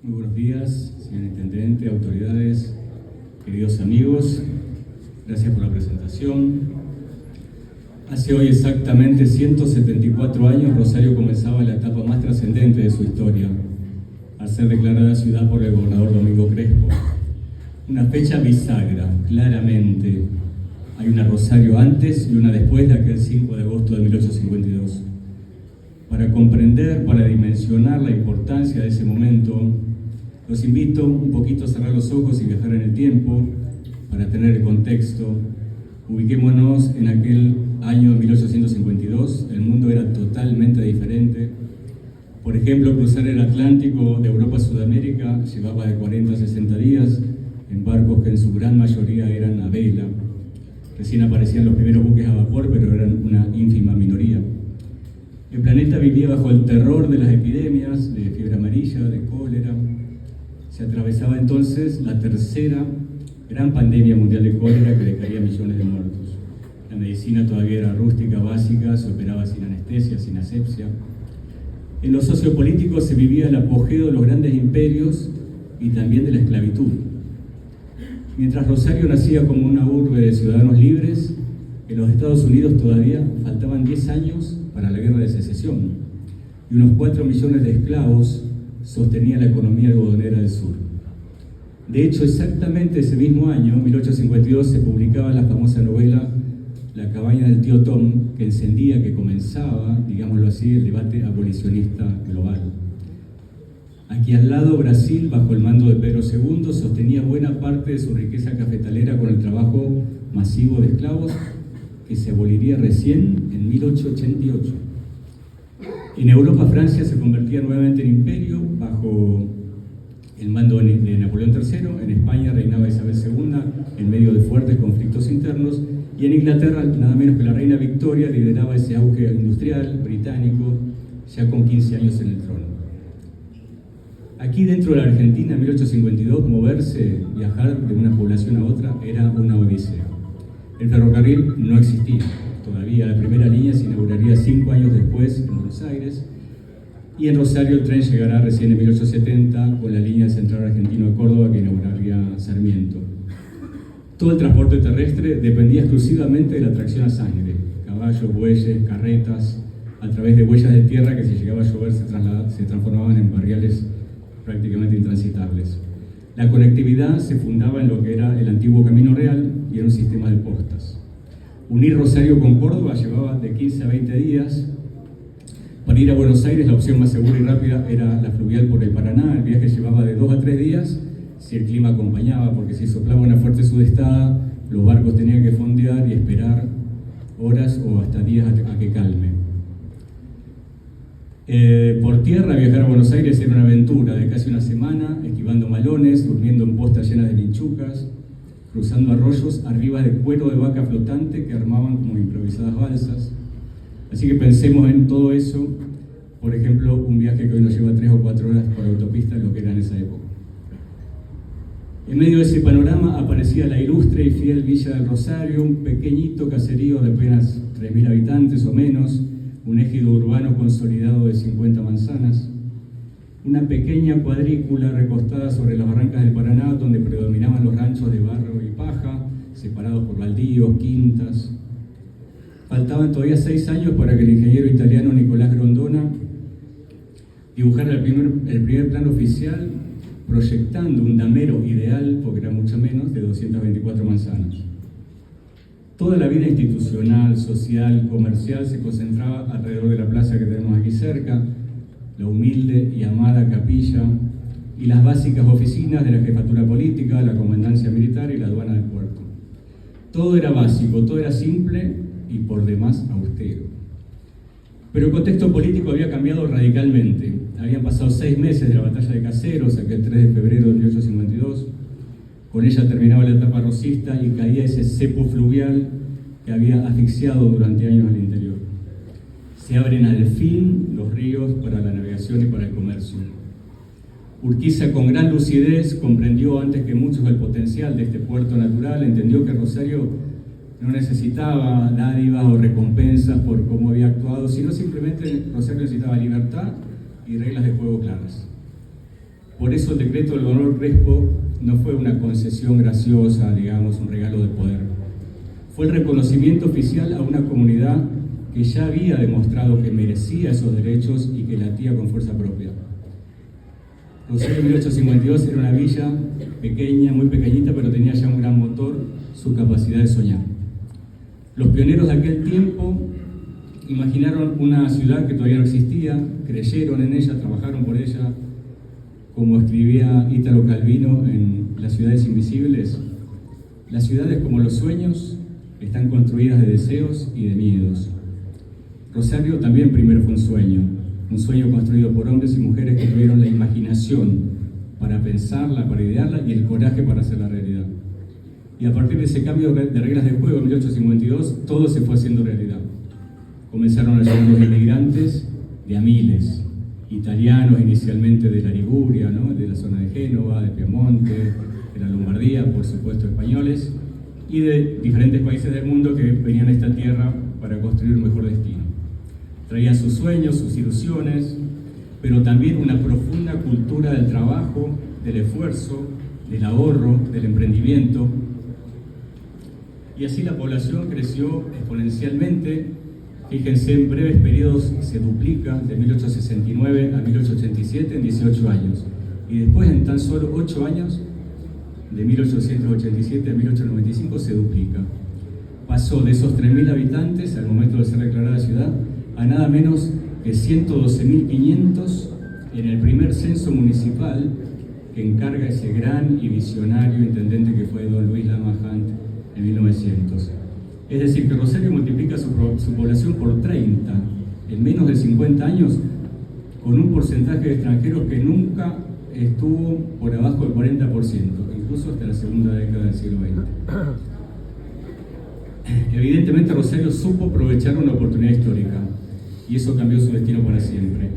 Muy buenos días, señor Intendente, autoridades, queridos amigos. Gracias por la presentación. Hace hoy exactamente 174 años, Rosario comenzaba la etapa más trascendente de su historia, al ser declarada ciudad por el gobernador Domingo Crespo. Una fecha bisagra, claramente. Hay una Rosario antes y una después de aquel 5 de agosto de 1852. Para comprender, para dimensionar la importancia de ese momento, los invito un poquito a cerrar los ojos y viajar en el tiempo para tener el contexto. Ubiquémonos en aquel año 1852, el mundo era totalmente diferente. Por ejemplo, cruzar el Atlántico de Europa a Sudamérica llevaba de 40 a 60 días, en barcos que en su gran mayoría eran a vela. Recién aparecían los primeros buques a vapor, pero eran una ínfima minoría. El planeta vivía bajo el terror de las epidemias, de fiebre amarilla, de cólera. Se atravesaba entonces la tercera gran pandemia mundial de cólera que dejaría millones de muertos. La medicina todavía era rústica, básica, se operaba sin anestesia, sin asepsia. En lo sociopolítico se vivía el apogeo de los grandes imperios y también de la esclavitud. Mientras Rosario nacía como una urbe de ciudadanos libres, en los Estados Unidos todavía faltaban 10 años para la guerra de secesión y unos 4 millones de esclavos sostenían la economía algodonera del sur. De hecho, exactamente ese mismo año, 1852, se publicaba la famosa novela La cabaña del tío Tom, que encendía, que comenzaba, digámoslo así, el debate abolicionista global. Aquí al lado, Brasil, bajo el mando de Pedro II, sostenía buena parte de su riqueza cafetalera con el trabajo masivo de esclavos, que se aboliría recién en 1888. En Europa, Francia se convertía nuevamente en imperio bajo el mando de Napoleón III. En España reinaba Isabel II en medio de fuertes conflictos internos, y en Inglaterra nada menos que la reina Victoria lideraba ese auge industrial británico ya con 15 años en el trono. Aquí dentro de la Argentina, en 1852, moverse, viajar de una población a otra era una odisea. El ferrocarril no existía todavía, la primera línea se inauguraría 5 años después en Buenos Aires, y en Rosario el tren llegará recién en 1870 con la línea central argentino a Córdoba que inauguraría Sarmiento. Todo el transporte terrestre dependía exclusivamente de la tracción a sangre, caballos, bueyes, carretas, a través de huellas de tierra que si llegaba a llover se transformaban en barriales prácticamente intransitables. La conectividad se fundaba en lo que era el antiguo Camino Real y era un sistema de postas. Unir Rosario con Córdoba llevaba de 15 a 20 días. Para ir a Buenos Aires la opción más segura y rápida era la fluvial por el Paraná. El viaje llevaba de 2 a 3 días si el clima acompañaba, porque si soplaba una fuerte sudestada, los barcos tenían que fondear y esperar horas o hasta días a que calme. Por tierra, viajar a Buenos Aires era una aventura de casi una semana, esquivando malones, durmiendo en postas llenas de vinchucas, cruzando arroyos arriba de cuero de vaca flotante que armaban como improvisadas balsas. Así que pensemos en todo eso, por ejemplo, un viaje que hoy nos lleva 3 o 4 horas por autopista, lo que era en esa época. En medio de ese panorama aparecía la ilustre y fiel Villa del Rosario, un pequeñito caserío de apenas 3.000 habitantes o menos, un ejido urbano consolidado de 50 manzanas, una pequeña cuadrícula recostada sobre las barrancas del Paraná, donde predominaban los ranchos de barro y paja, separados por baldíos, quintas. Faltaban todavía 6 años para que el ingeniero italiano Nicolás Grondona dibujara el primer plano oficial, proyectando un damero ideal, porque era mucho menos, de 224 manzanas. Toda la vida institucional, social, comercial se concentraba alrededor de la plaza que tenemos aquí cerca, la humilde y amada capilla y las básicas oficinas de la jefatura política, la comandancia militar y la aduana del puerto. Todo era básico, todo era simple y por demás austero. Pero el contexto político había cambiado radicalmente. Habían pasado 6 meses de la batalla de Caseros, aquel 3 de febrero de 1852. Con ella terminaba la etapa rosista y caía ese cepo fluvial que había asfixiado durante años al interior. Se abren al fin los ríos para la navegación y para el comercio. Urquiza, con gran lucidez, comprendió antes que muchos el potencial de este puerto natural, entendió que Rosario no necesitaba dádivas o recompensas por cómo había actuado, sino simplemente Rosario necesitaba libertad y reglas de juego claras. Por eso el decreto del gobernador Crespo no fue una concesión graciosa, digamos, un regalo de poder. Fue el reconocimiento oficial a una comunidad que ya había demostrado que merecía esos derechos y que latía con fuerza propia. Rosario en 1852 era una villa pequeña, muy pequeñita, pero tenía ya un gran motor, su capacidad de soñar. Los pioneros de aquel tiempo imaginaron una ciudad que todavía no existía, creyeron en ella, trabajaron por ella, como escribía Ítalo Calvino en Las ciudades invisibles. Las ciudades, como los sueños, están construidas de deseos y de miedos. Rosario también primero fue un sueño construido por hombres y mujeres que tuvieron la imaginación para pensarla, para idearla y el coraje para hacerla realidad. Y a partir de ese cambio de reglas de juego en 1852, todo se fue haciendo realidad. Comenzaron a llegar los inmigrantes de a miles, italianos inicialmente de la Liguria, ¿no?, de la zona de Génova, de Piemonte, de la Lombardía, por supuesto españoles, y de diferentes países del mundo que venían a esta tierra para construir un mejor destino. Traían sus sueños, sus ilusiones, pero también una profunda cultura del trabajo, del esfuerzo, del ahorro, del emprendimiento. Y así la población creció exponencialmente. Fíjense, en breves periodos se duplica, de 1869 a 1887, en 18 años. Y después, en tan solo 8 años, de 1887 a 1895, se duplica. Pasó de esos 3.000 habitantes, al momento de ser declarada ciudad, a nada menos que 112.500 en el primer censo municipal que encarga ese gran y visionario intendente que fue don Luis Lama Hunt en 1900. Es decir, que Rosario multiplica su población por 30 en menos de 50 años, con un porcentaje de extranjeros que nunca estuvo por abajo del 40%, incluso hasta la segunda década del siglo XX. Evidentemente Rosario supo aprovechar una oportunidad histórica, y eso cambió su destino para siempre.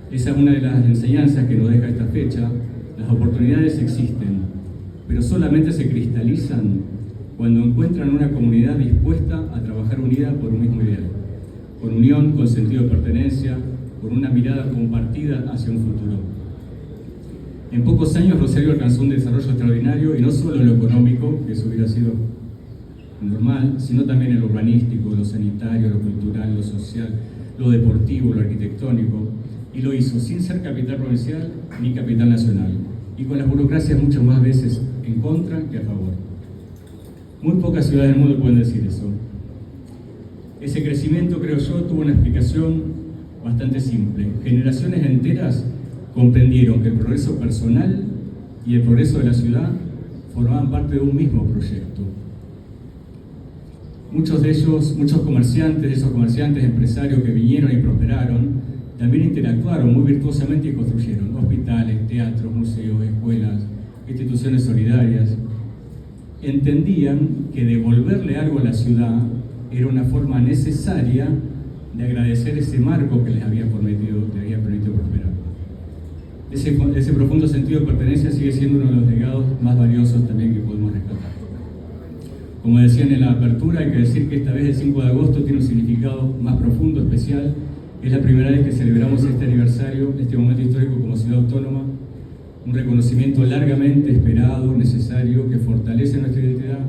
Esa es una de las enseñanzas que nos deja esta fecha. Las oportunidades existen, pero solamente se cristalizan cuando encuentran una comunidad dispuesta a trabajar unida por un mismo ideal, con unión, con sentido de pertenencia, con una mirada compartida hacia un futuro. En pocos años Rosario alcanzó un desarrollo extraordinario, y no solo en lo económico, que eso hubiera sido normal, sino también en lo urbanístico, lo sanitario, lo cultural, lo social, lo deportivo, lo arquitectónico, y lo hizo sin ser capital provincial ni capital nacional, y con las burocracias muchas más veces en contra que a favor. Muy pocas ciudades del mundo pueden decir eso. Ese crecimiento, creo yo, tuvo una explicación bastante simple. Generaciones enteras comprendieron que el progreso personal y el progreso de la ciudad formaban parte de un mismo proyecto. Muchos de ellos, muchos comerciantes, esos comerciantes, empresarios que vinieron y prosperaron, también interactuaron muy virtuosamente y construyeron hospitales, teatros, museos, escuelas, instituciones solidarias. Entendían que devolverle algo a la ciudad era una forma necesaria de agradecer ese marco que les había permitido prosperar. Ese profundo sentido de pertenencia sigue siendo uno de los legados más valiosos también que podemos rescatar. Como decían en la apertura, hay que decir que esta vez el 5 de agosto tiene un significado más profundo, especial. Es la primera vez que celebramos este aniversario, este momento histórico como ciudad autónoma, un reconocimiento largamente esperado, necesario, que fortalece nuestra identidad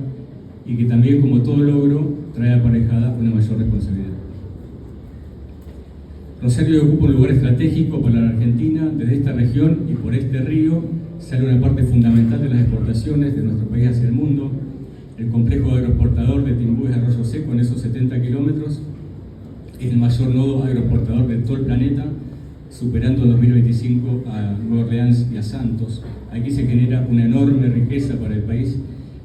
y que también, como todo logro, trae aparejada una mayor responsabilidad. Rosario ocupa un lugar estratégico para la Argentina. Desde esta región y por este río sale una parte fundamental de las exportaciones de nuestro país hacia el mundo. El complejo agroexportador de Timbúes de Arroyo Seco, en esos 70 kilómetros, es el mayor nodo agroexportador de todo el planeta, superando en 2025 a Nueva Orleans y a Santos. Aquí se genera una enorme riqueza para el país,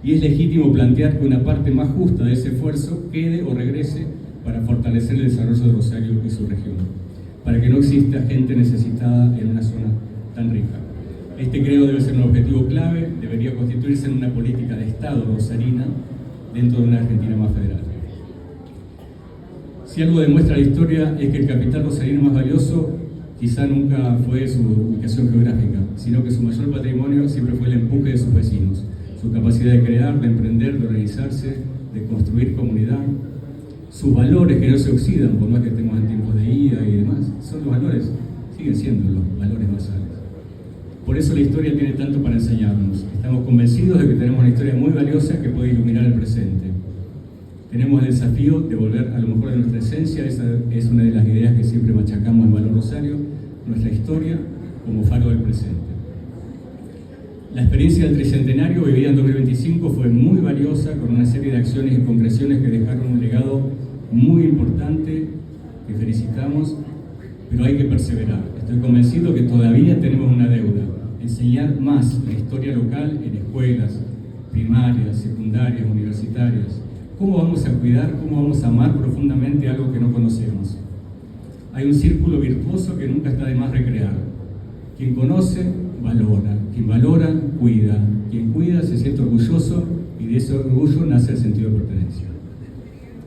y es legítimo plantear que una parte más justa de ese esfuerzo quede o regrese para fortalecer el desarrollo de Rosario y su región, para que no exista gente necesitada en una zona tan rica. Este, creo, debe ser un objetivo clave, debería constituirse en una política de Estado rosarina dentro de una Argentina más federal. Si algo demuestra la historia es que el capital rosarino más valioso quizá nunca fue su ubicación geográfica, sino que su mayor patrimonio siempre fue el empuje de sus vecinos, su capacidad de crear, de emprender, de organizarse, de construir comunidad, sus valores que no se oxidan, por más que estemos en tiempos de IA y demás, son los valores, siguen siendo los valores basales. Por eso la historia tiene tanto para enseñarnos. Estamos convencidos de que tenemos una historia muy valiosa que puede iluminar el presente. Tenemos el desafío de volver a lo mejor a nuestra esencia. Esa es una de las ideas que siempre machacamos en Valor Rosario, nuestra historia como faro del presente. La experiencia del tricentenario vivida en 2025 fue muy valiosa, con una serie de acciones y concreciones que dejaron un legado muy importante, que felicitamos, pero hay que perseverar. Estoy convencido que todavía tenemos una deuda: enseñar más la historia local en escuelas primarias, secundarias, universitarias. ¿Cómo vamos a cuidar, cómo vamos a amar profundamente algo que no conocemos? Hay un círculo virtuoso que nunca está de más recrear. Quien conoce, valora. Quien valora, cuida. Quien cuida se siente orgulloso, y de ese orgullo nace el sentido de pertenencia.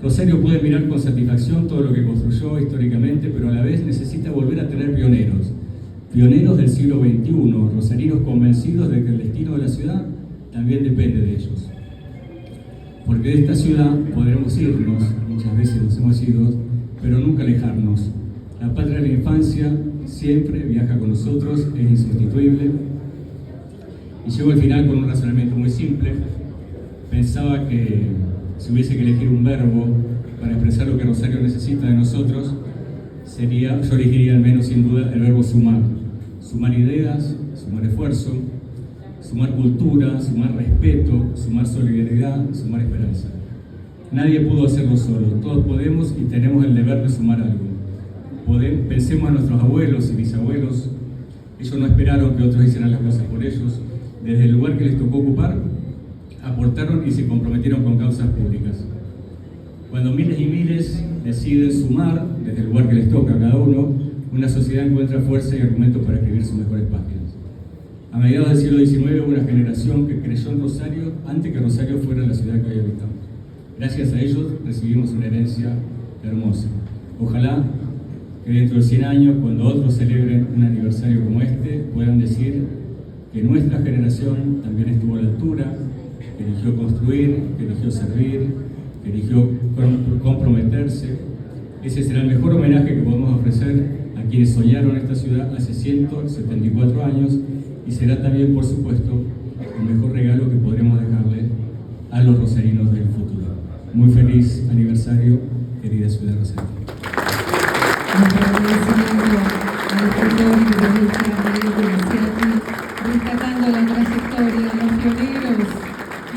Rosario puede mirar con satisfacción todo lo que construyó históricamente, pero a la vez necesita volver a tener pioneros. Pioneros del siglo XXI, rosarinos convencidos de que el destino de la ciudad también depende de ellos. Porque de esta ciudad podremos irnos, muchas veces nos hemos ido, pero nunca alejarnos. La patria de la infancia siempre viaja con nosotros, es insustituible. Y llego al final con un razonamiento muy simple. Pensaba que si hubiese que elegir un verbo para expresar lo que Rosario necesita de nosotros, yo elegiría al menos sin duda el verbo sumar. Sumar ideas, sumar esfuerzo, sumar cultura, sumar respeto, sumar solidaridad, sumar esperanza. Nadie pudo hacerlo solo, todos podemos y tenemos el deber de sumar algo. Pensemos en nuestros abuelos y bisabuelos. Ellos no esperaron que otros hicieran las cosas por ellos. Desde el lugar que les tocó ocupar, aportaron y se comprometieron con causas públicas. Cuando miles y miles deciden sumar, desde el lugar que les toca a cada uno, una sociedad encuentra fuerza y argumentos para escribir sus mejores páginas. A mediados del siglo XIX hubo una generación que creyó en Rosario antes que Rosario fuera la ciudad que hoy habitamos. Gracias a ellos recibimos una herencia hermosa. Ojalá que dentro de 100 años, cuando otros celebren un aniversario como este, puedan decir que nuestra generación también estuvo a la altura, que eligió construir, que eligió servir, que eligió comprometerse. Ese será el mejor homenaje que podemos ofrecer a quienes soñaron esta ciudad hace 174 años, y será también, por supuesto, el mejor regalo que podremos dejarle a los rosarinos del futuro. Muy feliz aniversario, querida ciudad de Rosario. Nuestro agradecimiento a los